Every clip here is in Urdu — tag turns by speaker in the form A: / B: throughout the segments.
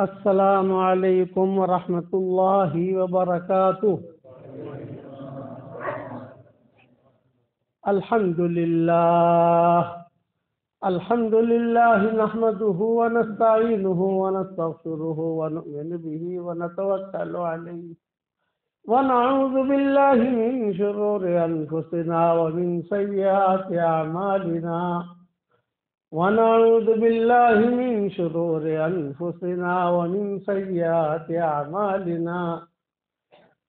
A: السلام علیکم ورحمۃ اللہ وبرکاتہ۔ الحمد للہ نحمده ونستعینه ونستغفره ونؤمن به ونتوکل علیہ ونعوذ باللہ من شرور انفسنا ومن سیئات اعمالنا ونعوذ باللہ من شرور انفسنا ومن سیئات اعمالنا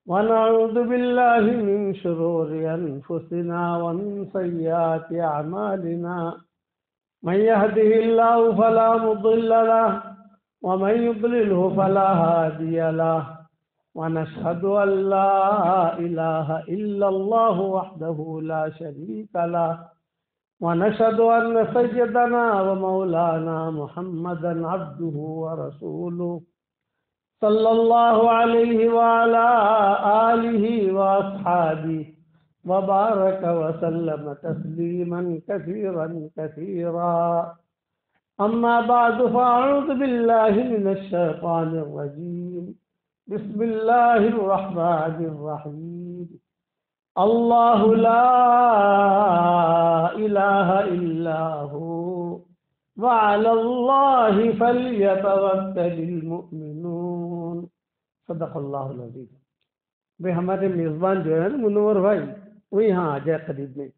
A: ونعوذ باللہ من شرور انفسنا ومن سیئات اعمالنا من يهده الله فلا مضل له ومن يضلله فلا هادي له ونشهد أن لا إله إلا الله وحده لا شريك له ونشهد أن سيدنا ومولانا محمدا عبده ورسوله صلى الله عليه وعلى آله وأصحابه وبارك وسلم تسليما كثيرا كثيرا. أما بعد فأعوذ بالله من الشيطان الرجيم. بسم الله الرحمن الرحيم. الله لا إله إلا هو وعلى الله فليتوكل المؤمنون. صدق اللہ العظیم. بھائی ہمارے میزبان جو ہے نا منور بھائی، وہ یہاں آ جائے قریب میں.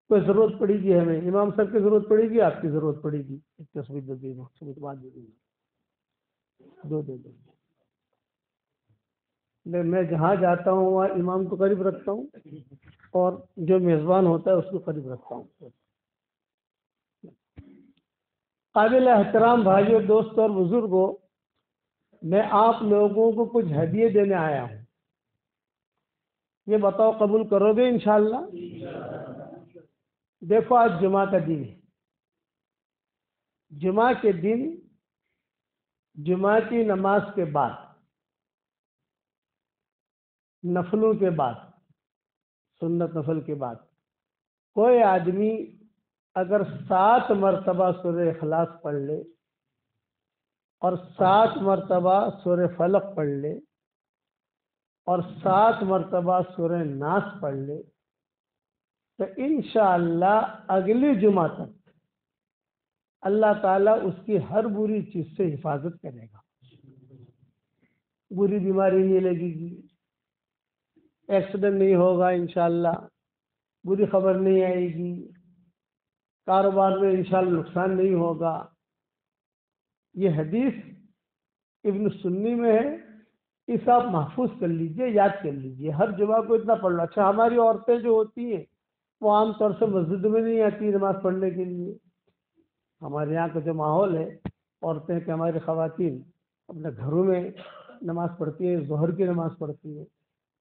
A: کوئی ضرورت پڑے گی ہمیں، امام صاحب کی ضرورت پڑے گی، آپ کی ضرورت پڑے گی، ایک تصویر دے دینا، ثبوت بات دے دینا، دو دے دینا. میں جہاں جاتا ہوں وہاں امام کو قریب رکھتا ہوں اور جو میزبان ہوتا ہے اس کو قریب رکھتا ہوں. قابل احترام بھائیوں، دوستوں اور بزرگوں، میں آپ لوگوں کو کچھ ہدیے دینے آیا ہوں. یہ بتاؤ قبول کرو گے انشاءاللہ؟ دیکھو آج جمعہ کا دن ہے. جمعہ کے دن جمعہ کی نماز کے بعد، نفلوں کے بعد، سنت نفل کے بعد، کوئی آدمی اگر 7 مرتبہ سورہ اخلاص پڑھ لے اور 7 مرتبہ سورہ فلق پڑھ لے اور 7 مرتبہ سورہ ناس پڑھ لے تو انشاءاللہ اگلی جمعہ تک اللہ تعالیٰ اس کی ہر بری چیز سے حفاظت کرے گا. بری بیماری نہیں لگے گی، ایکسیڈنٹ نہیں ہوگا انشاءاللہ، بری خبر نہیں آئے گی، کاروبار میں انشاءاللہ نقصان نہیں ہوگا. یہ حدیث ابن سنی میں ہے، اس آپ محفوظ کر لیجئے، یاد کر لیجئے، ہر جمعہ کو اتنا پڑھ لو. اچھا، ہماری عورتیں جو ہوتی ہیں وہ عام طور سے مسجد میں نہیں آتی نماز پڑھنے کے لیے. ہمارے یہاں کا جو ماحول ہے، عورتیں کہ ہماری خواتین اپنے گھروں میں نماز پڑھتی ہیں، ظہر کی نماز پڑھتی ہیں،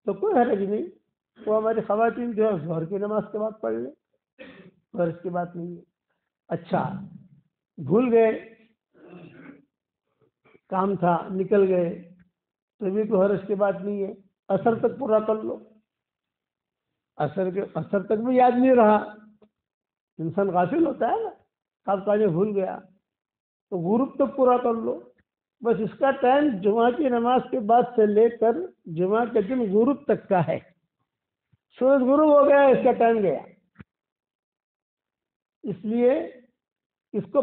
A: تو کوئی حرج نہیں، وہ ہماری خواتین جو ہے ظہر کی نماز کے بعد پڑھ لیں، فرض کی بات نہیں ہے. اچھا، بھول گئے، کام تھا نکل گئے تو بھی کوئی حرج کی بات نہیں ہے، عصر تک پورا کر لو. عصر تک بھی یاد نہیں رہا، انسان غافل ہوتا ہے نا، آپ کاجے بھول گیا، تو غروب تک پورا کر لو. بس اس کا ٹائم جمعہ کی نماز کے بعد سے لے کر جمعہ کے دن غروب تک کا ہے. سورج غروب ہو گیا، اس کا ٹائم گیا. اس لیے اس کو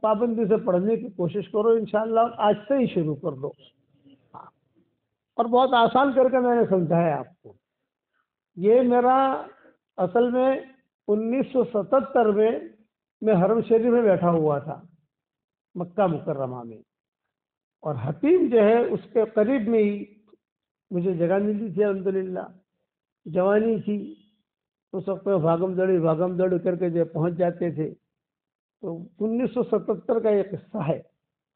A: پابندی سے پڑھنے کی کوشش کرو انشاءاللہ، آج سے ہی شروع کر دو. اور بہت آسان کر کے میں نے سمجھایا آپ کو. یہ میرا اصل میں 1977 میں حرم شریف میں بیٹھا ہوا تھا مکہ مکرمہ میں، اور حتیم جو ہے اس کے قریب میں ہی مجھے جگہ ملی تھی. الحمدللہ جوانی تھی، اس وقت میں بھاگم دوڑ کر کے جو پہنچ جاتے تھے. تو 1977 کا یہ قصہ ہے.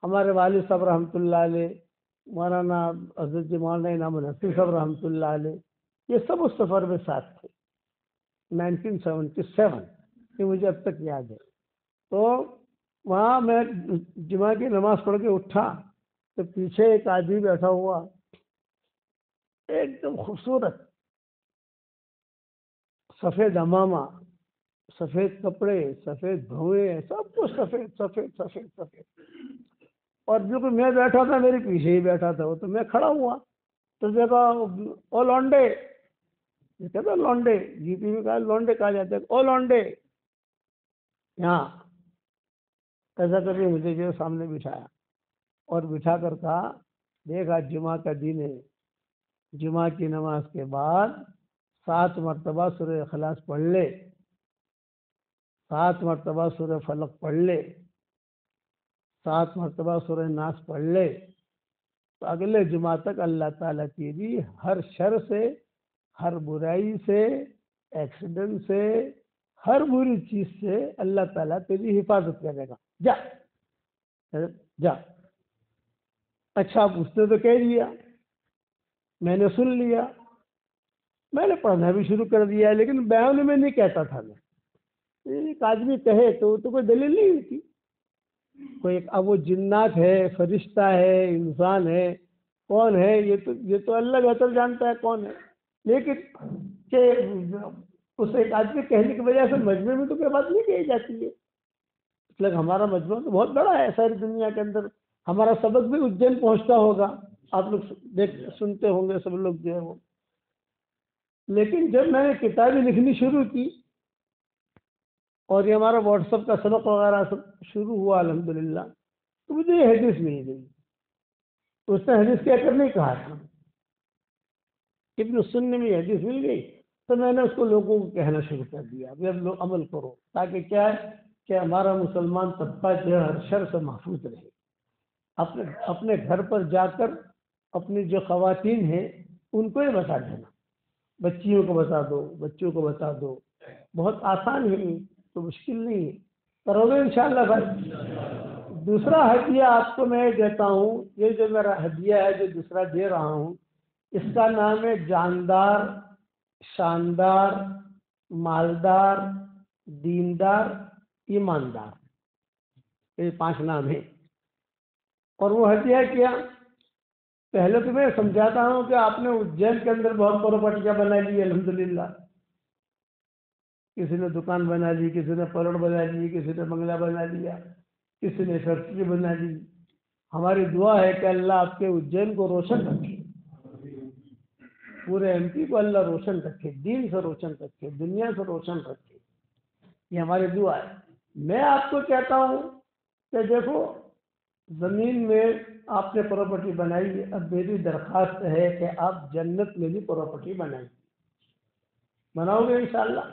A: ہمارے والد صاحب رحمۃ اللہ علیہ، مولانا حضرت جی مولانا انعام الحسن صاحب رحمۃ اللہ علیہ، یہ سب اس سفر میں ساتھ تھے. 1977 یہ مجھے اب تک یاد ہے. تو وہاں میں جمعہ کی نماز پڑھ کے اٹھا تو پیچھے ایک آدمی بیٹھا ہوا، ایک دم خوبصورت، سفید امامہ، سفید کپڑے، سفید بھویں، سب کچھ سفید سفید سفید سفید. اور بالکل میں بیٹھا تھا، میرے پیچھے ہی بیٹھا تھا وہ، تو میں کھڑا ہوا تو دیکھا او لونڈے، یہ کہتا لونڈے، جی پی میں کہا لونڈے کہا جاتا ہے، او لونڈے یہاں، ایسا کر کے مجھے جو سامنے بٹھایا اور بٹھا کر کہا دیکھ آج جمعہ کا دن ہے، جمعہ کی نماز کے بعد 7 مرتبہ سورہ اخلاص پڑھ لے، 7 مرتبہ سورہ فلق پڑھ لے، 7 مرتبہ سورہ ناس پڑھ لے، تو اگلے جمعہ تک اللہ تعالیٰ تیری ہر شر سے، ہر برائی سے، ایکسیڈنٹ سے، ہر بری چیز سے اللہ تعالیٰ تیری حفاظت کرے گا، جا جا۔ اچھا اس نے تو کہہ دیا، میں نے سن لیا، میں نے پڑھنا بھی شروع کر دیا، لیکن بیان میں نہیں کہتا تھا میں، ایک آدمی کہے تو کوئی دلیل نہیں ہوتی، کوئی اب وہ جنات ہے، فرشتہ ہے، انسان ہے، کون ہے یہ تو اللہ بہتر جانتا ہے کون ہے، لیکن کہ اس ایک آدمی کہنے کی وجہ سے مجمع میں تو کوئی بات نہیں کہی جاتی ہے، اس لیے ہمارا مجمع تو بہت بڑا ہے ساری دنیا کے اندر، ہمارا سبق بھی اجین پہنچتا ہوگا، آپ لوگ سنتے ہوں گے سب لوگ جو ہے وہ، لیکن جب میں نے کتابیں لکھنی شروع کی اور یہ ہمارا واٹس ایپ کا سبق وغیرہ سب شروع ہوا الحمدللہ، تو مجھے یہ حدیث مل گئی، اس نے حدیث کہہ کر نہیں کہا تھا، ابن سننے میں یہ حدیث مل گئی تو میں نے اس کو لوگوں کو کہنا شروع کر دیا، اب لوگ عمل کرو، تاکہ کیا ہے کہ ہمارا مسلمان طبقہ جو ہے ہر شر سے محفوظ رہے، اپنے گھر پر جا کر اپنی جو خواتین ہیں ان کو ہی بتا دینا، بچیوں کو بتا دو، بچوں کو بتا دو، بہت آسان ہے، تو مشکل نہیں ہے، کرو گے انشاءاللہ بھائی۔ دوسرا ہدیہ آپ کو میں دیتا ہوں، یہ جو میرا ہدیہ ہے جو دوسرا دے رہا ہوں، اس کا نام ہے جاندار، شاندار، مالدار، دیندار، ایماندار، یہ 5 نام ہیں۔ اور وہ ہدیہ کیا، پہلے تو میں سمجھاتا ہوں کہ آپ نے اجین کے اندر بہت پراپرٹیاں بنا لی الحمدللہ، کسی نے دکان بنا لی، کسی نے پلٹ بنا لی، کسی نے بنگلہ بنا لیا، کسی نے فیکٹری بنا لی، ہماری دعا ہے کہ اللہ آپ کے اجین کو روشن رکھے، پورے ایم پی کو اللہ روشن رکھے، دین سے روشن رکھے، دنیا سے روشن رکھے، یہ ہماری دعا ہے۔ میں آپ کو کہتا ہوں کہ دیکھو زمین میں آپ نے پراپرٹی بنائی ہے، اب میری درخواست ہے کہ آپ جنت میں بھی پراپرٹی بنائیں، بناؤ گے انشاءاللہ؟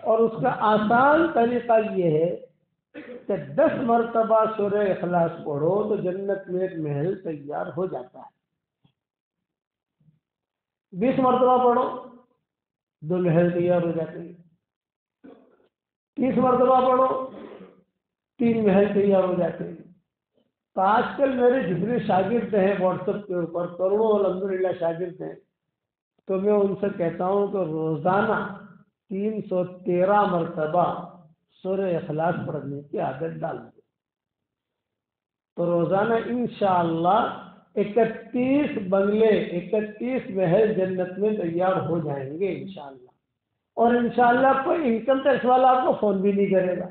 A: اور اس کا آسان طریقہ یہ ہے کہ 10 مرتبہ سورہ اخلاص پڑھو تو جنت میں ایک محل تیار ہو جاتا ہے، 20 مرتبہ پڑھو 2 محل تیار ہو جاتے ہیں، 30 مرتبہ پڑھو 3 محل تیار ہو جاتے ہیں۔ تو آج کل میرے جتنے شاگرد ہیں واٹس ایپ کے اوپر کروڑوں الحمدللہ شاگرد ہیں، تو میں ان سے کہتا ہوں کہ روزانہ 313 مرتبہ سورہ اخلاص پڑھنے کی عادت ڈال دیں، تو روزانہ انشاءاللہ 31 بنگلے، 31 محل جنت میں تیار ہو جائیں گے انشاءاللہ، اور انشاءاللہ کوئی انکم ٹیکس والا آپ کو فون بھی نہیں کرے گا۔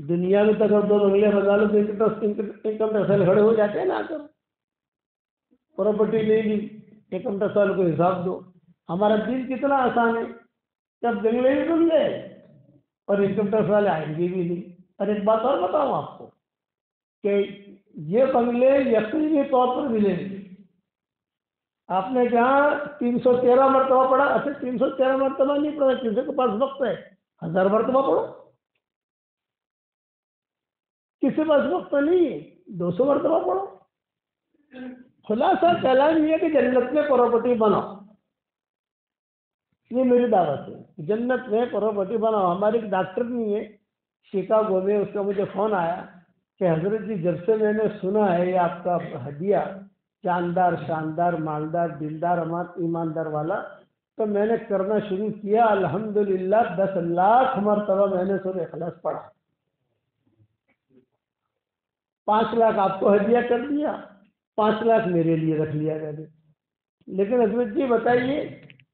A: دنیا میں تو اگر 2 بنگلے بنا لو تو انکم ٹیکس والے کھڑے ہو جاتے ہیں نا، آ کر پراپرٹی لے لی، انکم ٹیکس والے کو حساب دو۔ ہمارا دین کتنا آسان ہے، جب بنگلے بھی بن گئے اور انکم ٹیکس والے آئیں گے بھی نہیں۔ اور ایک بات اور بتاؤں آپ کو کہ یہ بنگلے یقینی طور پر ملیں گے۔ آپ نے جہاں 313 مرتبہ پڑھا، اچھا 313 مرتبہ نہیں پڑھا، کسی کے پاس وقت ہے 1000 مرتبہ پڑھو، کسی کے پاس وقت نہیں ہے 200 مرتبہ پڑھو۔ خلاصہ کلام یہ کہ جنت میں پراپرٹی بناؤ، یہ میری دعوت ہے، جنت میں پراپرٹی بناؤ۔ ہمارے ایک ڈاکٹر نہیں ہے شکاگو میں، اس کا مجھے فون آیا کہ حضرت جی جب سے میں نے سنا ہے یہ آپ کا ہدیہ جاندار، شاندار، مالدار، دیندار، ایماندار والا، تو میں نے کرنا شروع کیا، الحمدللہ 10 لاکھ مرتبہ میں نے سورہ اخلاص پڑھا، 5 لاکھ آپ کو ہدیہ کر دیا، 5 لاکھ میرے لیے رکھ لیا میں نے۔ لیکن حضرت جی بتائیے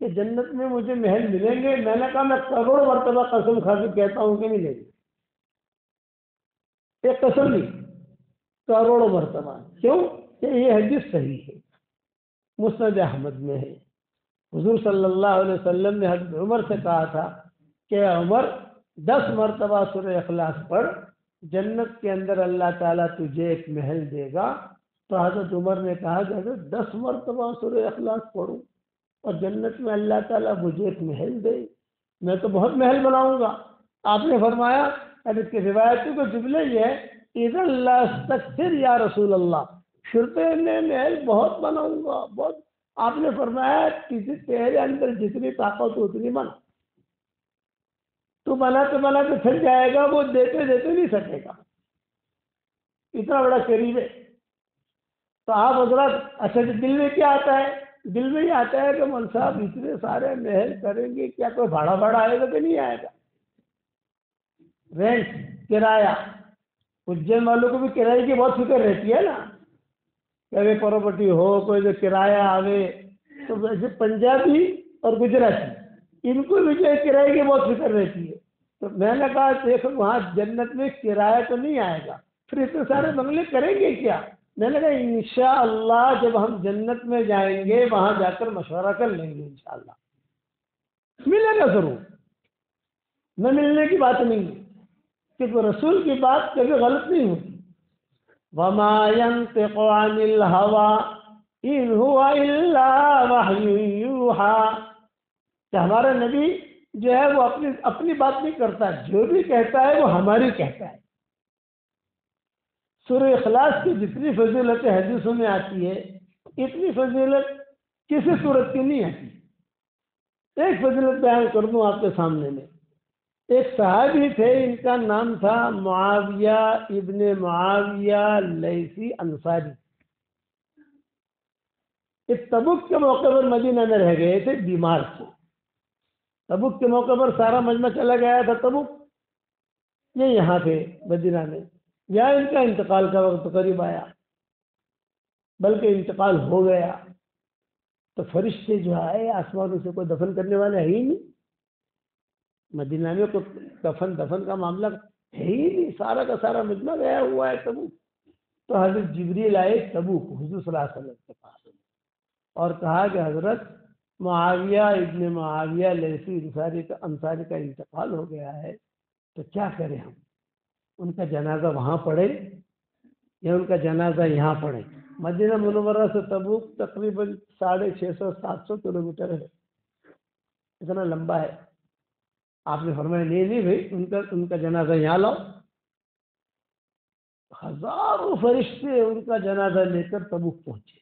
A: کہ جنت میں مجھے محل ملیں گے؟ میں نے کہا میں کروڑ مرتبہ قسم کھا کے کہتا ہوں کہ ملیں گے، ایک قسم نہیں، کروڑوں مرتبہ. کیوں کہ یہ حدیث صحیح ہے، مسند احمد میں ہے. حضور صلی اللہ علیہ وسلم نے حضرت عمر سے کہا تھا کہ عمر 10 مرتبہ سورہ اخلاص پڑھ، جنت کے اندر اللہ تعالیٰ تجھے ایک محل دے گا. تو حضرت عمر نے کہا کہ حضرت 10 مرتبہ سورہ اخلاص پڑھوں اور جنت میں اللہ تعالیٰ مجھے ایک محل دے، میں تو بہت محل بناؤں گا. آپ نے فرمایا حدیث کی روایتوں کا جملہ یہ ہے، اذا لا استکثر یا رسول اللہ، پھر تو میں محل بہت بناؤں گا بہت. آپ نے فرمایا تیرے اندر جتنی طاقت ہو اتنی بنا، تو بناتے تھک جائے گا، وہ دیتے نہیں سکے گا، اتنا بڑا قریب ہے. تو آپ حضرات اچھا دل میں کیا آتا ہے؟ دل میں یہ آتا ہے کہ مول صاحب اتنے سارے محل کریں گے، کیا کوئی بھاڑا آئے گا کہ نہیں آئے گا؟ رینٹ، کرایہ. اجین والوں کو بھی کرائے کی بہت فکر رہتی ہے نا، کہ پراپرٹی ہو کوئی جو کرایہ آوے. تو ویسے پنجابی اور گجراتی ان کو بھی جو کرائے کی بہت فکر رہتی ہے. تو میں نے کہا دیکھو وہاں جنت میں کرایہ تو نہیں آئے گا، پھر اتنے سارے بنگلے کریں گے کیا؟ میں نے کہا انشاءاللہ جب ہم جنت میں جائیں گے وہاں جا کر مشورہ کر لیں گے، انشاءاللہ ملے گا ضرور، نہ ملنے کی بات نہیں ہے، کیونکہ رسول کی بات کبھی غلط نہیں ہوتی. وما ينطق عن الهوى ان هو الا وحی یوحى، کہ ہمارا نبی جو ہے وہ اپنی بات نہیں کرتا، جو بھی کہتا ہے وہ ہماری کہتا ہے. سورہ اخلاص کی جتنی فضیلت حدیثوں میں آتی ہے اتنی فضیلت کسی صورت کی نہیں آتی. ایک فضیلت بیان کر دوں آپ کے سامنے میں. ایک صحابی تھے، ان کا نام تھا معاویہ ابن معاویہ لیثی انصاری. اس تبوک کے موقع پر مدینہ میں رہ گئے تھے، بیمار تھے. تبوک کے موقع پر سارا مجمع چلا گیا تھا تبوک، یہ یہاں تھے مدینہ میں. یہاں ان کا انتقال کا وقت قریب آیا، بلکہ انتقال ہو گیا. تو فرشتے جو آئے آسمانوں سے، کوئی دفن کرنے والے ہے ہی نہیں مدینہ میں، کوئی دفن کا معاملہ ہے ہی نہیں، سارا کا سارا مجمع گیا ہوا ہے تبوک. تو حضرت جبریل آئے تبوک حضور صلی اللہ علیہ وسلم کے پاس اور کہا کہ حضرت معاویہ ابن معاویہ لیثی انصاری کا انتقال ہو گیا ہے، تو کیا کریں ہم؟ ان کا جنازہ وہاں پڑھے یا ان کا جنازہ یہاں پڑھے؟ مدینہ منورہ سے تبوک تقریباً 650-700 کلومیٹر ہے، اتنا لمبا ہے. آپ نے فرمایا نہیں بھائی ان کا جنازہ یہاں لاؤ. ہزاروں فرشتے ان کا جنازہ لے کر تبوک پہنچے،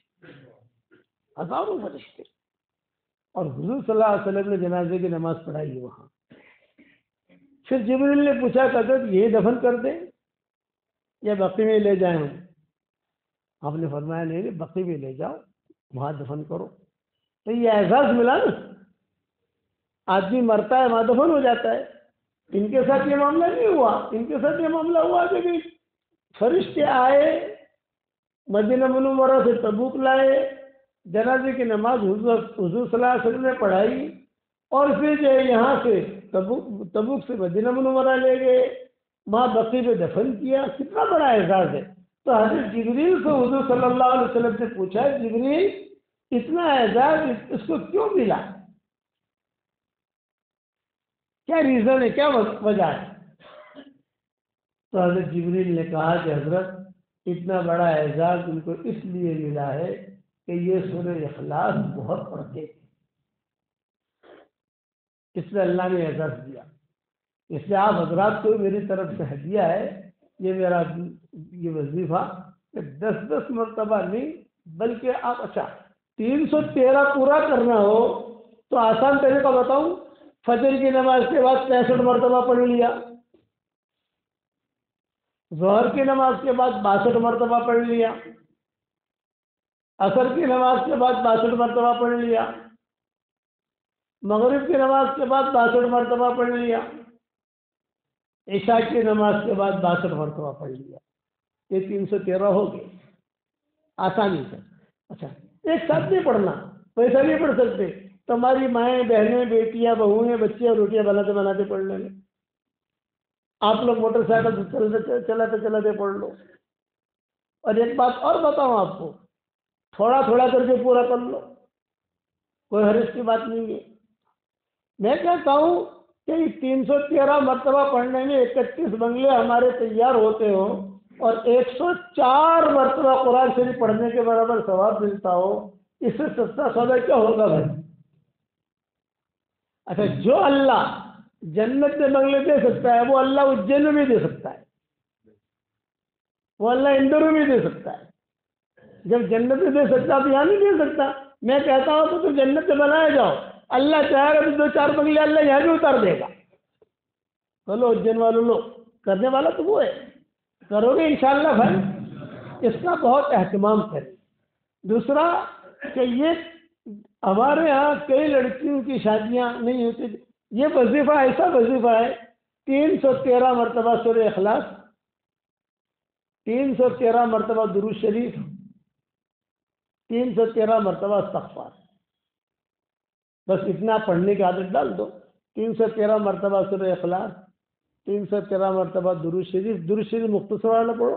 A: ہزاروں فرشتے. اور حضور صلی اللہ علیہ وسلم نے جنازے کی نماز پڑھائی وہاں. پھر جبریل نے پوچھا کہ حضرت یہ دفن کر دیں یا بقی میں لے جائیں ہم؟ آپ نے فرمایا نہیں بقی میں لے جاؤ، وہاں دفن کرو. تو یہ اعزاز ملا نا، آدمی مرتا ہے وہاں دفن ہو جاتا ہے. ان کے ساتھ یہ معاملہ نہیں ہوا، ان کے ساتھ یہ معاملہ ہوا کہ فرشتے آئے مدینہ منورہ سے تبوک لائے، جنازے کی نماز حضور صلی اللہ علیہ وسلم نے پڑھائی، اور پھر جو ہے یہاں سے تبوک سے مدینہ منورہ لے گئے، وہاں بقی پہ دفن کیا. کتنا بڑا اعزاز ہے. تو حضرت جبریل سے حضور صلی اللہ علیہ وسلم نے پوچھا جبریل اتنا اعزاز اس کو کیوں ملا؟ کیا ریزن ہے، کیا وجہ ہے؟ تو حضرت جبریل نے کہا کہ حضرت اتنا بڑا اعزاز ان کو اس لیے ملا ہے کہ یہ سورہ اخلاص بہت پڑھتے تھے، اس لیے اللہ نے اعزاز دیا. اس لیے آپ حضرات کو میری طرف سے ہدیہ ہے، یہ میرا یہ وظیفہ کہ 10 مرتبہ نہیں بلکہ آپ 313 پورا کرنا ہو تو آسان طریقہ بتاؤں، فجر کی نماز کے بعد 65 مرتبہ پڑھ لیا، ظہر کی نماز کے بعد 62 مرتبہ پڑھ لیا، عصر کی نماز کے بعد 62 مرتبہ پڑھ لیا، مغرب کی نماز کے بعد 62 مرتبہ پڑھ لیا، عشاء کی نماز کے بعد 62 مرتبہ پڑھ لیا. یہ 313 ہو گئے آسانی سے. اچھا ایک ساتھ نہیں پڑھنا، پیسہ نہیں پڑھ سکتے تو ہماری مائیں بہنیں بیٹیاں بہویں بچیاں روٹیاں بناتے پڑھ لیں گے. آپ لوگ موٹر سائیکل چلاتے پڑھ لو، اور ایک بات اور بتاؤں آپ کو، تھوڑا تھوڑا کر کے پورا کر لو، کوئی حرج کی بات نہیں ہے۔ میں کہتا ہوں کہ 313 مرتبہ پڑھنے میں 31 بنگلے ہمارے تیار ہوتے ہوں اور 104 مرتبہ قرآن شریف پڑھنے کے برابر ثواب ملتا ہو، اس سے سستا سودا کیا ہوگا بھائی؟ اچھا، جو اللہ جنت میں بنگلے دے سکتا ہے وہ اللہ اجین میں بھی دے سکتا ہے، وہ اللہ اندور میں بھی دے سکتا ہے۔ جب جنت میں دے سکتا تو یہاں نہیں دے سکتا۔ میں کہتا ہوں تو تم جنت سے بنائے جاؤ، اللہ چاہے گا تو 2-4 بنگلے اللہ یہاں بھی اتار دے گا۔ چلو اجین والوں لو، کرنے والا تو وہ ہے، کرو گے انشاءاللہ بھائی، اس کا بہت اہتمام کریں۔ دوسرا کہ یہ ہمارے ہاں کئی لڑکیوں کی شادیاں نہیں ہوتی، یہ وظیفہ ایسا وظیفہ ہے، 313 مرتبہ سورہ اخلاص، 313 مرتبہ درود شریف، 313 مرتبہ استغفار، بس اتنا پڑھنے کی عادت ڈال دو۔ 313 مرتبہ سورہ اخلاص، 313 مرتبہ درود شریف مختصر والا پڑھو،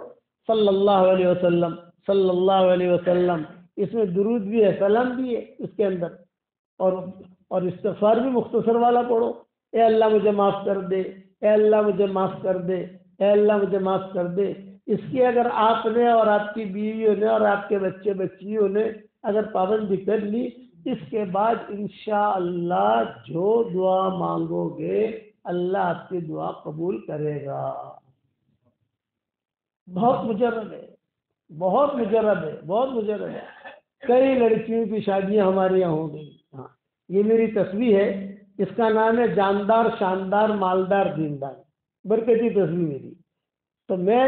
A: صلی اللہ علیہ وسلم، صلی اللہ علیہ وسلم، اس میں درود بھی ہے، سلام بھی ہے اس کے اندر، اور استغفار بھی مختصر والا پڑھو، اے اللہ مجھے معاف کر دے، اے اللہ مجھے معاف کر دے، اے اللہ مجھے معاف کر دے۔ اس کی اگر آپ نے اور آپ کی بیویوں نے اور آپ کے بچے بچیوں نے اگر پابندی کر لی، اس کے بعد انشاءاللہ جو دعا مانگو گے اللہ آپ کی دعا قبول کرے گا۔ بہت مجرب ہے، بہت مجرب ہے، بہت مجرب ہے۔ کئی لڑکیوں کی شادیاں ہمارے یہاں ہو گئی۔ ہاں، یہ میری تصویر ہے، اس کا نام ہے جاندار شاندار مالدار دیندار، برکتی تصویر میری۔ تو میں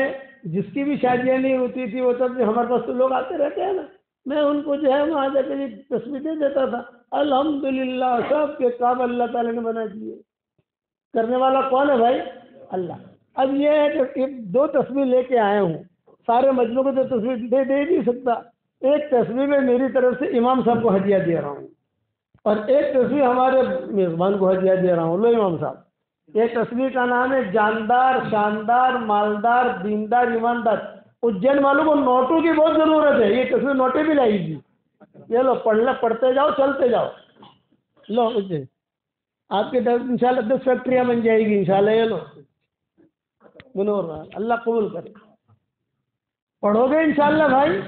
A: جس کی بھی شادیاں نہیں ہوتی تھی وہ سب ہمارے پاس تو لوگ آتے رہتے ہیں نا، میں ان کو جو ہے وہاں جا کے تصویر دے دیتا تھا۔ الحمدللہ سب کے کام اللہ تعالیٰ نے بنا دیے۔ کرنے والا کون ہے بھائی؟ اللہ۔ اب یہ ہے کہ 2 تصویر لے کے آئے ہوں، سارے مجموعے کو تو تصویر دے نہیں سکتا۔ ایک تصویر میں میری طرف سے امام صاحب کو ہدیہ دے رہا ہوں اور ایک تصویر ہمارے میزبان کو ہدیہ دے رہا ہوں۔ لو امام صاحب، ایک تصویر کا نام ہے جاندار شاندار مالدار دیندار ایماندار۔ اجین والوں کو نوٹوں کی بہت ضرورت ہے، یہ تصویر نوٹیں بھی لائے گی۔ یہ لو، پڑھتے جاؤ، چلتے جاؤ۔ لو اجین، آپ کے انشاءاللہ 10 فیکٹریاں بن جائے گی انشاءاللہ۔ یہ لو منور رہا، اللہ قبول کرے۔ پڑھو گے انشاءاللہ بھائی،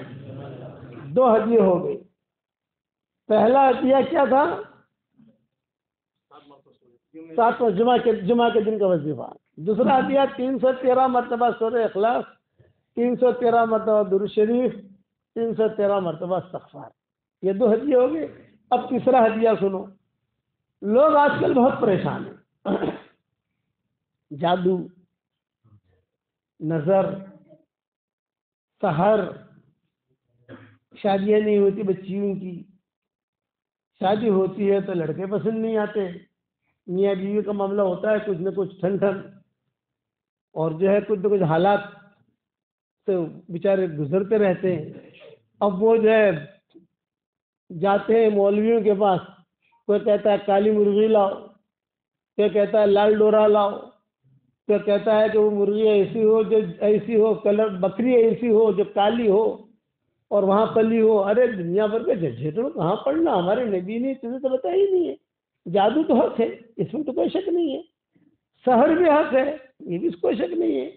A: 2 ہدیے ہو گئی۔ پہلا ہدیہ کیا تھا؟ 7 جمعہ کے دن کا وظیفہ۔ دوسرا ہدیہ 313 مرتبہ سورہ اخلاص، 313 مرتبہ درود شریف، 313 مرتبہ استغفار۔ یہ 2 ہدیے ہو گئے۔ اب تیسرا ہدیہ سنو۔ لوگ آج کل بہت پریشان ہیں، جادو، نظر، سحر، شادیاں نہیں ہوتی بچیوں کی، شادی ہوتی ہے تو لڑکے پسند نہیں آتے، میاں بیوی کا معاملہ ہوتا ہے کچھ نہ کچھ ٹھن ٹھن، اور جو ہے کچھ نہ کچھ حالات سے بیچارے گزرتے رہتے ہیں۔ اب وہ جو ہے جاتے ہیں مولویوں کے پاس، کوئی کہتا ہے کالی مرغی لاؤ، کوئی کہتا ہے لال ڈورا لاؤ، کوئی کہتا ہے کہ وہ مرغی ایسی ہو جو ایسی ہو، کلر بکری ایسی ہو جو کالی ہو اور وہاں پلی ہو۔ ارے دنیا بھر کے جھجھیٹوں کہاں پڑھنا، ہمارے نبی نے تمہیں تو بتایا ہی نہیں ہے۔ جادو تو حق ہے، اس میں تو کوئی شک نہیں ہے، سحر بھی حق ہے، یہ بھی کوئی شک نہیں ہے،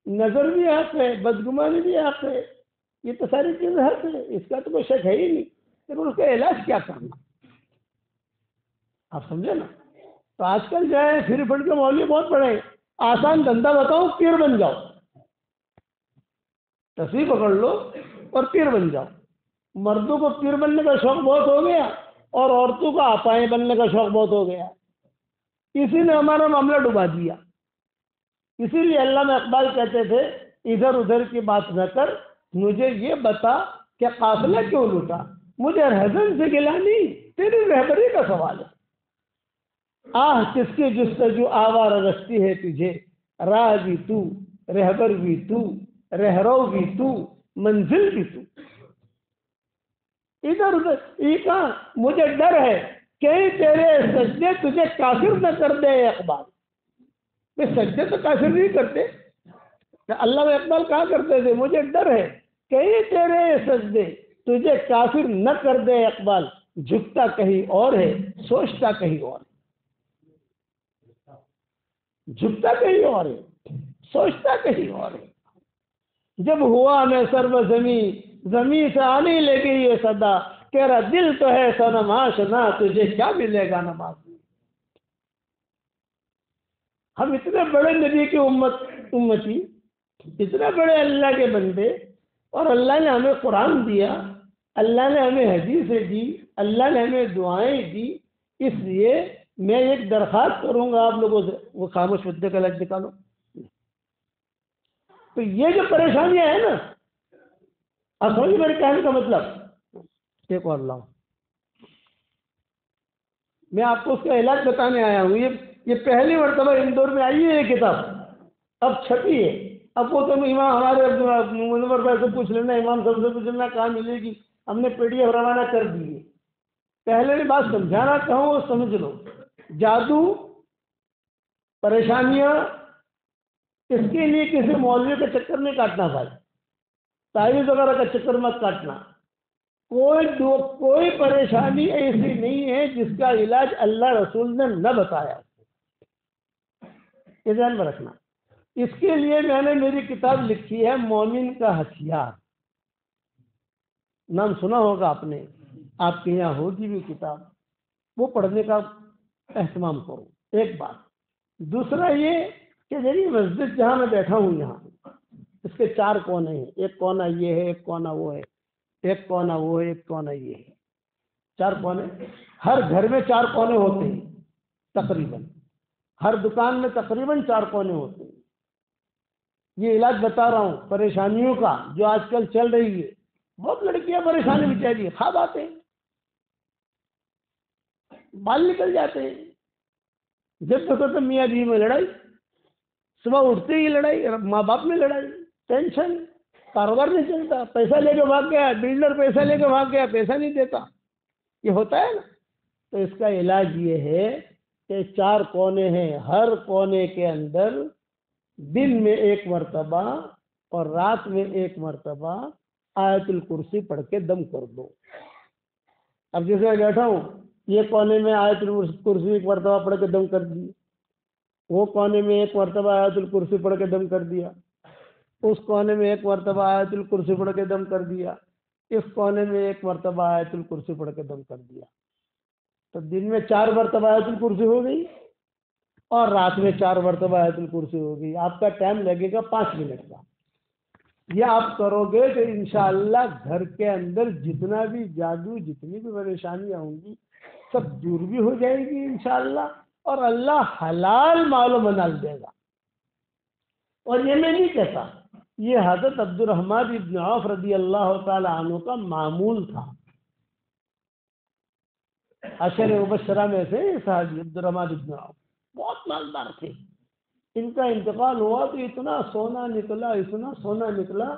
A: نظر بھی حق ہے، بدگمانی بھی حق ہے، یہ تو ساری چیزیں حق ہے، اس کا تو کوئی شک ہے ہی نہیں، لیکن اس کا علاج کیا کرنا، آپ سمجھے نا۔ تو آج کل جو ہے پھر پھٹ کے مولوی بہت پڑے، آسان دھندا بتاؤ، پیر بن جاؤ، تصویر پکڑ لو اور پیر بن جاؤ۔ مردوں کو پیر بننے کا شوق بہت ہو گیا اور عورتوں کو آپائیں بننے کا شوق بہت ہو گیا، اسی نے ہمارا معاملہ ڈبا دیا۔ اسی لیے علامہ اقبال کہتے تھے ادھر ادھر کی بات نہ کر، مجھے یہ بتا کہ قافلہ کیوں لوٹا، مجھے رہزن سے گلا نہیں، تیری رہبری کا سوال ہے۔ آہ کس کی جستجو آوارہ رستی ہے تجھے، راہ بھی تو، رہبر بھی تو، رہرو بھی تو، منزل بھی تو۔ ادھر ادھر یہ کہاں، مجھے ڈر ہے کہیں تیرے سجدے تجھے کافر نہ کر دے اقبال۔ سجدے تو کافر نہیں کرتے، اللہ میں اقبال کہاں کرتے تھے، مجھے ڈر ہے کہیں تیرے یہ سجدے تجھے کافر نہ کر دے اقبال، جھکتا کہیں اور ہے سوچتا کہیں اور ہے، جھکتا کہیں اور ہے سوچتا کہیں اور ہے۔ جب ہوا میں سرو زمین سے آنے لگی یہ صدا، تیرا دل تو ہے صنم آشنا، تجھے کیا ملے گا نماز میں۔ ہم اتنے بڑے نبی کی امتی، اتنے بڑے اللہ کے بندے، اور اللہ نے ہمیں قرآن دیا، اللہ نے ہمیں حدیثیں دی، اللہ نے ہمیں دعائیں دی۔ اس لیے میں ایک درخواست کروں گا آپ لوگوں سے، وہ خاموش مدے کا لفظ نکالو۔ تو یہ جو پریشانیاں ہیں نا، آپ سمجھے میرے کہنے کا مطلب؟ ایک اور لاؤ، میں آپ کو اس کا علاج بتانے آیا ہوں۔ یہ پہلی مرتبہ اندور میں آئی ہے یہ کتاب، اب چھپی ہے۔ اب وہ تو امام ہمارے منور بھائی سے پوچھ لینا، امام صاحب سے پوچھ لینا کہاں ملے گی، ہم نے پی ڈی ایف روانہ کر دی ہے۔ پہلے بھی بات سمجھانا چاہوں وہ سمجھ لو، جادو، پریشانیاں، اس کے لیے کسی مولوی کا چکر نہیں کاٹنا بھائی، تعویذ وغیرہ کا چکر مت کاٹنا۔ کوئی پریشانی ایسی نہیں ہے جس کا علاج اللہ رسول نے نہ بتایا، یہ ذہن میں رکھنا۔ اس کے لیے میں نے میری کتاب لکھی ہے مومن کا ہتھیار، نام سنا ہوگا آپ نے، آپ کے یہاں ہوگی بھی کتاب، وہ پڑھنے کا اہتمام کرو، ایک بات۔ دوسرا یہ کہ میری مسجد جہاں میں بیٹھا ہوں یہاں، اس کے 4 کونے ہیں، ایک کونا یہ ہے، ایک کونا وہ ہے، ایک کونا وہ ہے، ایک کونا یہ ہے، 4 کونے۔ ہر گھر میں 4 کونے ہوتے ہیں تقریباً، ہر دکان میں تقریباً 4 کونے ہوتے ہیں۔ یہ علاج بتا رہا ہوں پریشانیوں کا جو آج کل چل رہی ہے۔ بہت لڑکیاں پریشانی بچاری خواب آتے ہیں، بال نکل جاتے ہیں، جب دیکھو تو میاں بیوی میں لڑائی، صبح اٹھتے ہی لڑائی، ماں باپ میں لڑائی، ٹینشن، کاروبار نہیں چلتا، پیسہ لے کے بھاگ گیا، بلڈر پیسہ لے کے بھاگ گیا، پیسہ نہیں دیتا، یہ ہوتا ہے نا۔ تو اس کا علاج یہ ہے کہ 4 کونے ہیں، ہر کونے کے اندر دن میں 1 مرتبہ اور رات میں 1 مرتبہ آیت الکرسی پڑھ کے دم کر دو۔ اب جیسے میں بیٹھا ہوں، یہ کونے میں آیت الکرسی 1 مرتبہ پڑھ کے دم کر دی، وہ کونے میں 1 مرتبہ آیت الکرسی پڑھ کے دم کر دیا، اس کونے میں 1 مرتبہ آیت الکرسی پڑھ کے دم کر دیا، اس کونے میں 1 مرتبہ آیت الکرسی پڑھ کے دم کر دیا۔ تو دن میں 4 مرتبہ آیت الکرسی ہو گئی اور رات میں 4 مرتبہ آیت الکرسی ہو گئی۔ آپ کا ٹائم لگے گا 5 منٹ کا۔ یہ آپ کرو گے تو انشاءاللہ گھر کے اندر جتنا بھی جادو، جتنی بھی پریشانیاں ہوں گی سب دور بھی ہو جائے گی انشاءاللہ، اور اللہ حلال مال و منال دے گا۔ اور یہ میں نہیں کہتا، یہ حضرت عبد الرحمن ابن عوف رضی اللہ تعالی عنہ کا معمول تھا۔ عشر مبشرہ میں سے صحابی عبد الرحمن ابن عوف بہت مالدار تھے۔ ان کا انتقال ہوا تو اتنا سونا نکلا، اتنا سونا نکلا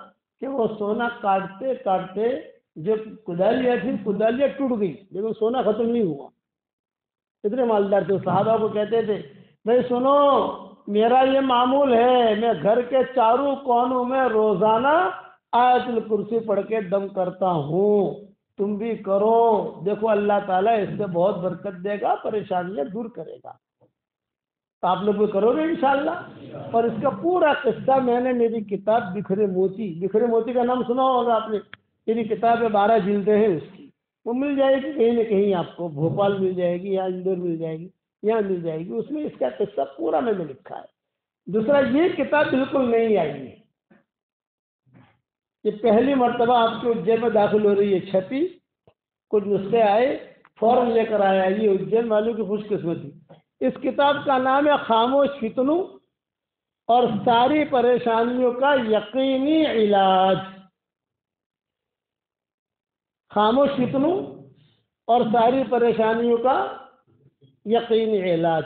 A: کہ وہ سونا کاٹتے کاٹتے جو کدالیاں تھیں کدالیاں ٹوٹ گئی، لیکن سونا ختم نہیں ہوا، اتنے مالدار تھے۔ صحابہ کو کہتے تھے بھائی سنو، میرا یہ معمول ہے، میں گھر کے 4 کونوں میں روزانہ آیت الکرسی پڑھ کے دم کرتا ہوں، تم بھی کرو، دیکھو اللہ تعالیٰ اس سے بہت برکت دے گا، پریشانیاں دور کرے گا۔ تو آپ لوگ بھی کرو گے انشاءاللہ۔ اور اس کا پورا قصہ میں نے میری کتاب بکھرے موتی کا نام سنا ہوگا آپ نے، میری کتاب 12 جلدیں ہیں اس کی، وہ مل جائے گی کہیں نہ کہیں، آپ کو بھوپال مل جائے گی یا اندور مل جائے گی، یہاں مل جائے گی، اس میں اس کا قصہ پورا میں نے لکھا ہے۔ دوسرا یہ کتاب بالکل نہیں آئی ہے، یہ پہلی مرتبہ آپ کے اجین میں داخل ہو رہی ہے، چھپی، کچھ نسخے آئے فوراً لے کر آیا، یہ اجین والوں کی خوش قسمتی۔ اس کتاب کا نام ہے خاموش فتنوں اور ساری پریشانیوں کا یقینی علاج۔ خاموش فتنوں اور ساری پریشانیوں کا یقینی علاج۔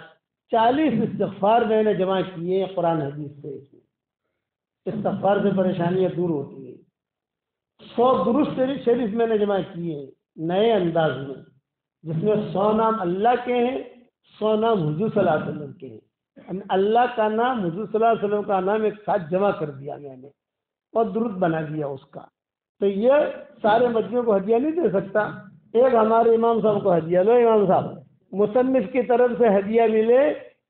A: 40 استغفار میں نے جمع کیے ہیں قرآن حدیث سے، استغفار سے پریشانیاں دور ہوتی ہیں۔ 100 درود شریف میں نے جمع کیے ہیں نئے انداز میں، جس میں 100 نام اللہ کے ہیں، 100 نام حضور صلی اللہ علیہ وسلم کے ہیں۔ اللہ کا نام، حضور صلی اللہ علیہ وسلم کا نام ایک ساتھ جمع کر دیا میں نے، اور درود بنا دیا اس کا۔ تو یہ سارے بچوں کو ہدیہ نہیں دے سکتا. ایک ہمارے امام صاحب کو ہدیہ لو. امام صاحب مصنف کی طرف سے ہدیہ ملے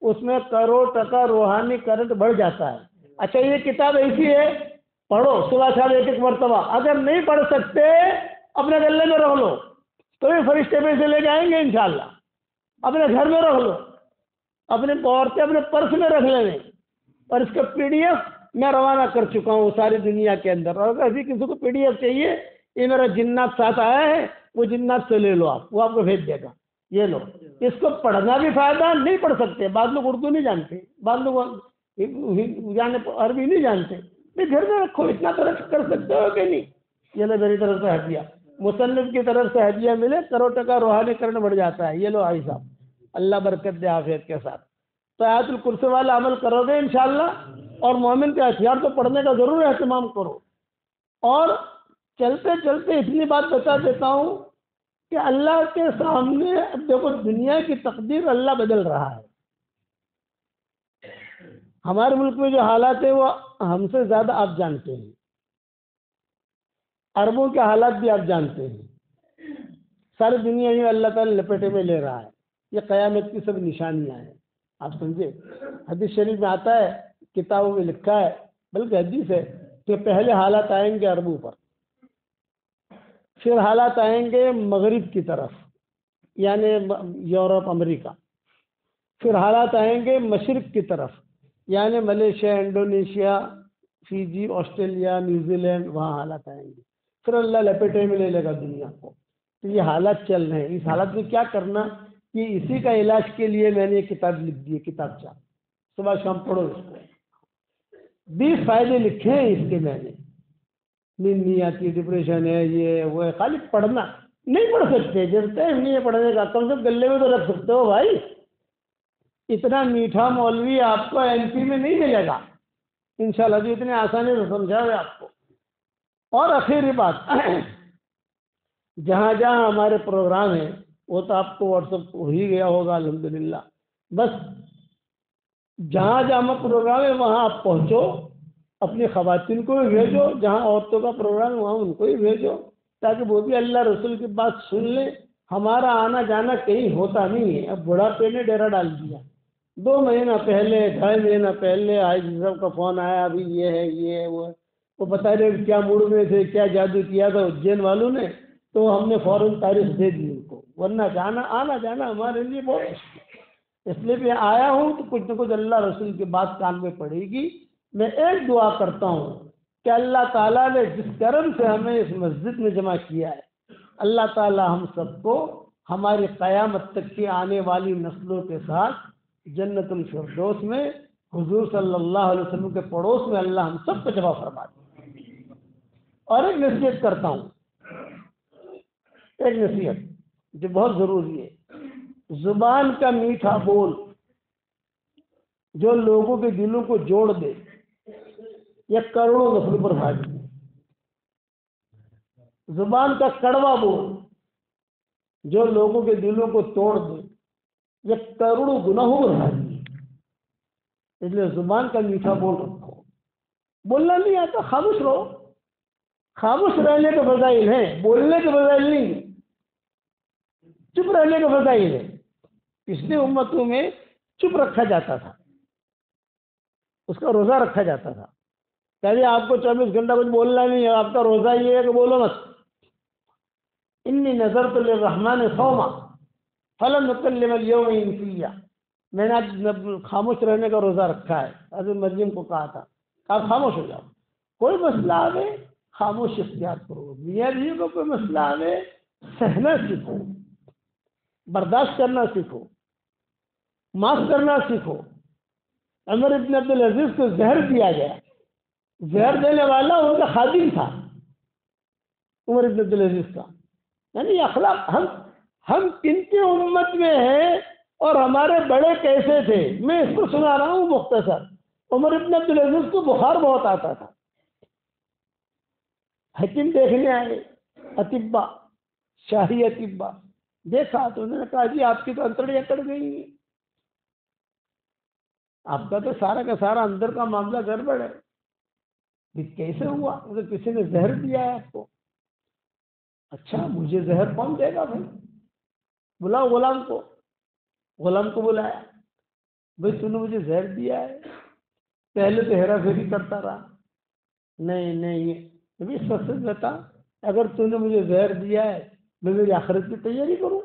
A: اس میں کروڑ ٹکا روحانی کرنٹ بڑھ جاتا ہے. اچھا یہ کتاب ایسی ہے پڑھو صبح شام ایک ایک مرتبہ. اگر نہیں پڑھ سکتے اپنے گلے میں رکھ لو تو یہ فرشتے پیسے لے کے آئیں گے انشاءاللہ. اپنے گھر میں رکھ لو, اپنے عورتیں اپنے پرس میں رکھ لیں. اور اس کا PDF میں روانہ کر چکا ہوں ساری دنیا کے اندر. اور اگر ابھی کسی کو PDF چاہیے یہ میرا جنات ساتھ آیا ہے, وہ جنات سے لے لو آپ, وہ آپ کو بھیج دے گا. یہ لو, اس کو پڑھنا بھی فائدہ. نہیں پڑھ سکتے, بعض لوگ اردو نہیں جانتے, بعض لوگ عربی نہیں جانتے, نہیں گھر میں رکھو. اتنا تو کر سکتے ہو کہ نہیں. یہ لو میری طرف سے ہدیہ, مصنف کی طرف سے ہدیہ ملے کروڑ ٹکا روحانی کرنٹ بڑھ جاتا ہے. یہ لو آئی صاحب, اللہ برکت دے عافیت کے ساتھ. تو آیت الکرسی والا عمل کرو گے انشاءاللہ. اور مومن کے ہتھیار تو پڑھنے کا ضرور اہتمام کرو. اور چلتے چلتے اتنی بات بتا دیتا ہوں کہ اللہ کے سامنے اب دیکھو دنیا کی تقدیر اللہ بدل رہا ہے. ہمارے ملک میں جو حالات ہیں وہ ہم سے زیادہ آپ جانتے ہیں. عربوں کے حالات بھی آپ جانتے ہیں. ساری دنیا ہی اللہ تعالیٰ لپیٹے میں لے رہا ہے. یہ قیامت کی سب نشانیاں ہیں. آپ سمجھے, حدیث شریف میں آتا ہے, کتابوں میں لکھا ہے, بلکہ حدیث ہے کہ پہلے حالات آئیں گے عربوں پر, پھر حالات آئیں گے مغرب کی طرف یعنی یورپ امریکہ, پھر حالات آئیں گے مشرق کی طرف یعنی Malaysia Indonesia Fiji Australia New Zealand, وہاں حالات آئیں گے. پھر اللہ لپیٹے میں لے لے گا دنیا کو. تو یہ حالات چل رہے ہیں. اس حالات میں کیا کرنا کہ اسی کا علاج کے لیے میں نے یہ کتاب لکھ دی ہے, کتاب چاہ صبح شام پڑھو اس کو. 20 فائدے لکھے ہیں اس کے میں نے. نیند نہیں آتی, ڈپریشن ہے, یہ وہ ہے. خالی پڑھنا نہیں پڑھ سکتے, جب ٹائم نہیں ہے پڑھنے کا کم سے کم گلے میں تو رکھ سکتے ہو بھائی. اتنا میٹھا مولوی آپ کو MP میں نہیں ملے گا انشاءاللہ, جو اتنے آسانی سے سمجھاوے آپ کو. اور آخری بات, جہاں جہاں ہمارے پروگرام ہیں وہ تو آپ کو واٹس ایپ ہو ہی گیا ہوگا الحمدللہ. بس جہاں جہاں پروگرام ہے وہاں آپ پہنچو, اپنی خواتین کو بھی بھیجو, جہاں عورتوں کا پروگرام ہے وہاں ان کو بھی بھیجو, تاکہ وہ بھی اللہ رسول کی بات سن لیں. ہمارا آنا جانا کہیں ہوتا نہیں ہے. اب بڑھاپے نے ڈیرا ڈال دیا. 2 مہینہ پہلے 2.5 مہینہ پہلے حاجی صاحب کا فون آیا, ابھی یہ ہے یہ ہے وہ بتا رہے کیا موڈ میں تھے, کیا جادو کیا تھا اجین والوں نے, تو ہم نے فوراً تاریخ دے دی ان کو. ورنہ آنا جانا ہمارے لیے بہت مشکل ہے. اس لیے میں آیا ہوں تو کچھ نہ کچھ اللہ رسول کی بات کان میں پڑے گی. میں ایک دعا کرتا ہوں کہ اللہ تعالیٰ نے جس کرم سے ہمیں اس مسجد میں جمع کیا ہے, اللہ تعالیٰ ہم سب کو ہماری قیامت تک کی آنے والی نسلوں کے ساتھ جنت الفردوس میں حضور صلی اللہ علیہ وسلم کے پڑوس میں اللہ ہم سب کو جمع فرما دے. اور ایک نصیحت کرتا ہوں, ایک نصیحت جو بہت ضروری ہے. زبان کا میٹھا بول جو لوگوں کے دلوں کو جوڑ دے, یہ کروڑوں نسلوں پر بھاری ہے. زبان کا کڑوا بول جو لوگوں کے دلوں کو توڑ دے, یہ کروڑوں گناہوں پر بھاری ہے. اس لیے زبان کا میٹھا بول رکھو. بولنا نہیں آتا خاموش رہو. خاموش رہنے کے فضائل ہیں, بولنے کے فضائل نہیں. چپ رہنے کے فضائل ہے. پچھلی امتوں میں چپ رکھا جاتا تھا, اس کا روزہ رکھا جاتا تھا. کہ آپ کو 24 گھنٹہ کچھ بولنا نہیں ہے, آپ کا روزہ یہ ہے کہ بولو مت. انی نذرت للرحمن صوما فلن اکلم اليوم انسیا. میں نے آج خاموش رہنے کا روزہ رکھا ہے. حضرت مریم کو کہا تھا آپ خاموش ہو جاؤ. کوئی مسئلہ آئے خاموش اختیار کرو. میاں بیوی کو کوئی مسئلہ آئے سہنا سیکھو, برداشت کرنا سیکھو, معاف کرنا سیکھو. عمر ابن عبدالعزیز کو زہر دیا گیا, زہر دینے والا ان کا خادم تھا عمر ابن عبدالعزیز کا. یعنی اخلاق ہم کن کی امت میں ہیں اور ہمارے بڑے کیسے تھے. میں اس کو سنا رہا ہوں مختصر. عمر ابن عبدالعزیز کو بخار بہت آتا تھا. حکیم دیکھنے آئے, اطباء, شاہی اطباء دیکھا تو انہوں نے کہا جی آپ کی تو انتڑیاں کٹ گئی ہیں, آپ کا تو سارا کا سارا اندر کا معاملہ گڑبڑ ہے. کیسے ہوا؟ کسی نے زہر دیا ہے آپ کو. اچھا مجھے زہر کون دے گا بھائی؟ بلاؤ غلام کو. غلام کو بلایا. بھائی تو نے مجھے زہر دیا ہے. پہلے تو ہیرا پھیری کرتا رہا. نہیں ابھی سچ بتا, اگر تو نے مجھے زہر دیا ہے میں میری آخرت کی تیاری کروں.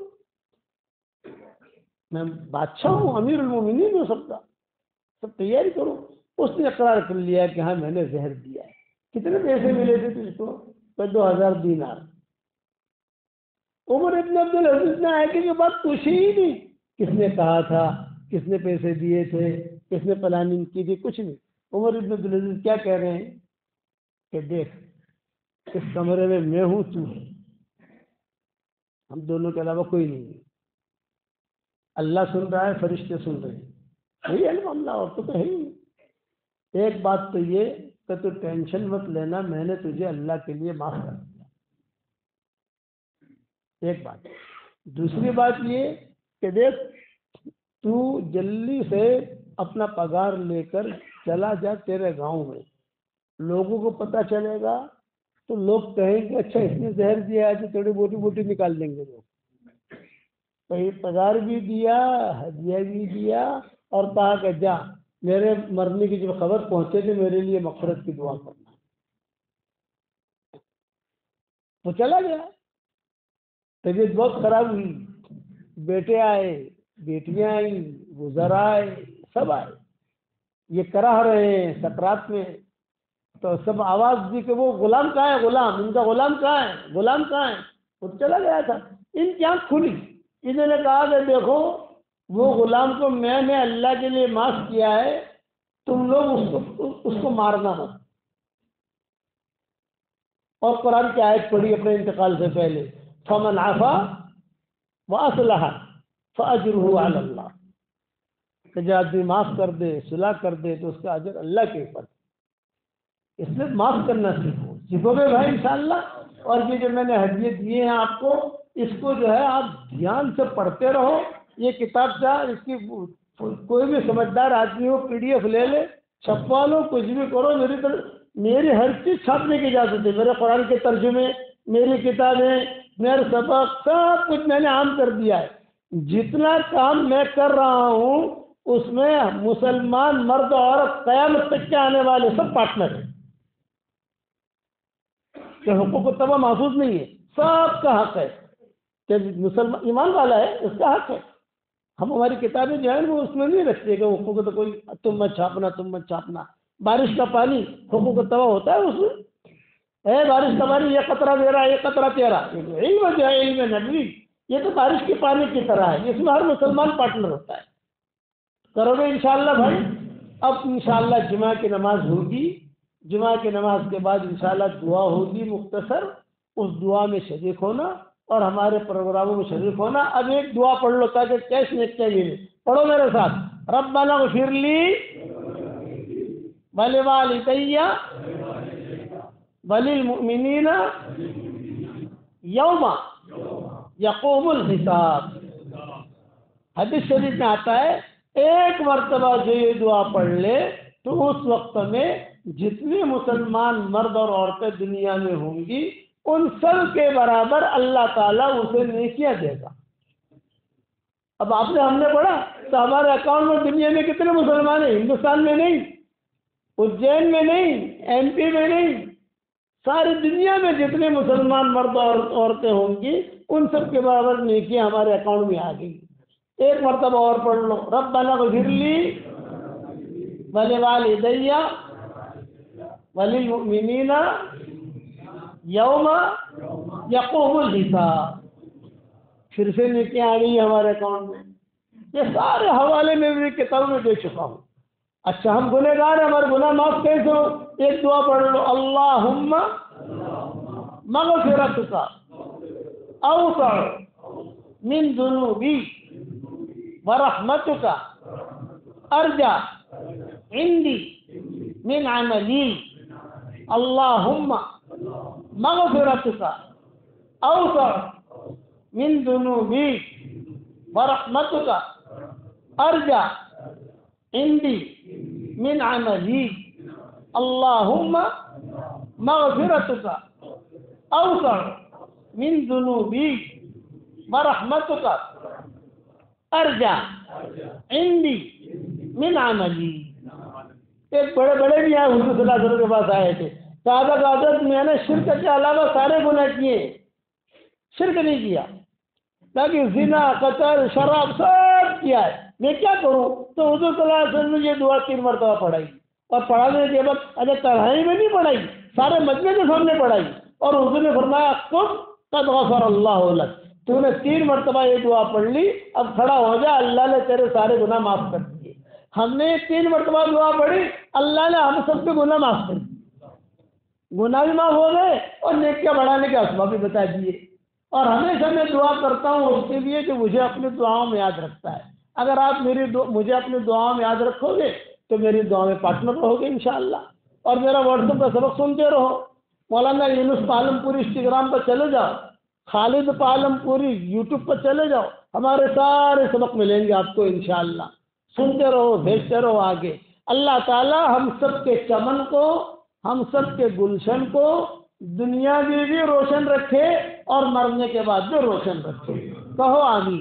A: میں بادشاہ ہوں, امیر المومنین ہوں, سب تیاری کروں. اس نے اقرار کر لیا کہ ہاں میں نے زہر دیا ہے. کتنے پیسے ملے تھے تجھ کو؟ 2000 دینار. عمر ابن عبدالعزیز نے آئے کہ بات پوچھی ہی نہیں, کس نے کہا تھا, کس نے پیسے دیے تھے, کس نے پلاننگ کی تھی, کچھ نہیں. عمر ابن عبدالعزیز کیا کہہ رہے ہیں کہ دیکھ اس کمرے میں میں ہوں, تو ہے, ہم دونوں کے علاوہ کوئی نہیں ہے. اللہ سن رہا ہے, فرشتے سن رہے ہیں, یہی ہے معاملہ, اور تو ہے ہی. ایک بات تو یہ کہ تو ٹینشن مت لینا, میں نے تجھے اللہ کے لیے معاف کر دیا. ایک بات. دوسری بات یہ کہ دیکھ تو جلدی سے اپنا پگار لے کر چلا جا تیرے گاؤں میں. لوگوں کو پتہ چلے گا تو لوگ کہیں گے اچھا اس نے زہر دیا ہے, تو تھوڑی بوٹی نکال دیں گے لوگ. کہیں پگار بھی دیا, ہدیہ بھی دیا, اور کہا کہ جا میرے مرنے کی جب خبر پہنچے تو میرے لیے مغفرت کی دعا کرنا. تو چلا گیا. طبیعت بہت خراب ہوئی, بیٹے آئے, بیٹیاں آئیں, گزر آئے, سب آئے. یہ کراہ رہے ہیں سکرات میں, تو سب آواز دی کہ وہ غلام کہاں ہے, غلام, ان کا غلام کہاں ہے, غلام کہاں ہے. وہ چلا گیا تھا. ان کی آنکھ کھلی. انہوں نے کہا کہ دیکھو وہ غلام کو میں نے اللہ کے لیے معاف کیا ہے, تم لوگ اس کو مارنا مت. اور قرآن کی آیت پڑھی اپنے انتقال سے پہلے, فمن عفا واصلح فاجرہ علی اللہ, کہ جو آدمی معاف کر دے, صلح کر دے, تو اس کا اجر اللہ کے اوپر. اس لیے معاف کرنا سیکھو گے بھائی انشاءاللہ. اور یہ جو میں نے ہدیے دیے ہیں آپ کو, اس کو جو ہے آپ دھیان سے پڑھتے رہو. یہ کتاب کا اس کی کوئی بھی سمجھدار آدمی ہو پی ڈی ایف لے لے, چھپوا لو, کچھ بھی کرو. میری ہر چیز چھاپنے کی اجازت ہے. میرے قرآن کے ترجمے, میری کتابیں, میرے سبق, سب کچھ میں نے عام کر دیا ہے. جتنا کام میں کر رہا ہوں اس میں مسلمان مرد اور عورت قیامت تک کے آنے والے سب پارٹنر ہیں. کہ حقوق الطبع محفوظ نہیں ہے, سب کا حق ہے. کہ مسلمان ایمان والا ہے اس کا حق ہے. ہم ہماری کتابیں جو ہیں وہ اس میں نہیں رکھتے کہ حقوق تو کوئی تم مت چھاپنا. بارش کا پانی حقوق الطبع ہوتا ہے اس میں. بارش کا پانی یہ قطرہ میرا, یہ قطرہ تیرا, علم جو ہے علم نبوی, یہ تو بارش کے پانی کی طرح ہے. اس میں ہر مسلمان پارٹنر ہوتا ہے. کرو گے انشاءاللہ بھائی. اب انشاءاللہ جمعہ کی نماز ہوگی. جمعہ کی نماز کے بعد انشاءاللہ دعا ہوگی مختصر. اس دعا میں شریک ہونا اور ہمارے پروگراموں میں شریک ہونا. اب ایک دعا پڑھ لو تاکہ کیش نیک کیا ملے. پڑھو میرے ساتھ, ربنا اغفر لی ولوالدی وللمؤمنین یوم یقوم الحساب. حدیث شریف میں آتا ہے ایک مرتبہ جو یہ دعا پڑھ لے تو اس وقت میں جتنے مسلمان مرد اور عورتیں دنیا میں ہوں گی ان سب کے برابر اللہ تعالیٰ اسے نیکیاں دے گا. اب آپ نے ہم نے پڑھا تو ہمارے اکاؤنٹ میں دنیا میں کتنے مسلمان ہیں؟ ہندوستان میں نہیں, اجین میں نہیں, ایم پی میں نہیں, ساری دنیا میں جتنے مسلمان مرد اور عورتیں ہوں گی ان سب کے برابر نیکیاں ہمارے اکاؤنٹ میں آ گئی. ایک مرتبہ اور پڑھ لو, ربنا اغفر لی ولوالدی وللمؤمنین یوم یقوم الحساب. پھر سے نیکیاں آ گئی ہمارے اکاؤنٹ میں. یہ سارے حوالے میں میری کتابوں میں دے چکا ہوں. اچھا ہم گنہگار ہیں, ہمارے گناہ معاف کیسے ہو؟ ایک دعا پڑھ لو, اللہم مغفرتک اوسع من ذنوبی ورحمتک ارجع عندی من عملی. اللہم مغفرتک اوسع من ذنوبی ورحمتک ارجع عندی من عملی. اللہم مغفرتک اوسع من ذنوبی ورحمتک ارجع عندی من عملی. ایک بڑے بڑے بھی آئے حضور صلی اللہ علیہ وسلم کے پاس آئے تھے. کہا کہ حضرت میں نے شرک کے علاوہ سارے گناہ کیے، شرک نہیں کیا، لیکن زنا، قتل، شراب سب کیا ہے، میں کیا کروں؟ تو حضور صلی اللہ علیہ وسلم نے یہ دعا 3 مرتبہ پڑھائی، اور پڑھانے کے بعد اگر تنہائی میں نہیں پڑھائی، سارے مجمع کے سامنے پڑھائی، اور حضور نے فرمایا قد غفر اللہ لک، تو نے 3 مرتبہ یہ دعا پڑھ لی، اب کھڑا ہو جا، اللہ نے تیرے سارے گناہ معاف کر دیے. ہم نے 3 مرتبہ دعا پڑھی، اللہ نے ہم سب کے گناہ معاف کر دیے، گناہ بھی معاف ہو گئے اور نیکیاں بڑھانے کے اسباب بھی بتا دیے. اور ہمیشہ میں دعا کرتا ہوں اس کے لیے کہ مجھے اپنی دعاؤں میں یاد رکھتا ہے. اگر آپ مجھے اپنی دعاؤں میں یاد رکھو گے تو میری دعا میں پارٹنر رہو گے انشاءاللہ. اور میرا واٹس ایپ کا سبق سنتے رہو. مولانا یونس پالم پوری انسٹاگرام پر چلے جاؤ، خالد پالم پوری یوٹیوب پر چلے جاؤ، ہمارے سارے سبق ملیں گے آپ کو انشاءاللہ. سنتے رہو، بھیجتے رہو آگے. اللہ تعالی ہم سب کے چمن کو، ہم سب کے گلشن کو دنیا میں بھی روشن رکھے اور مرنے کے بعد بھی روشن رکھے. کہو آمین.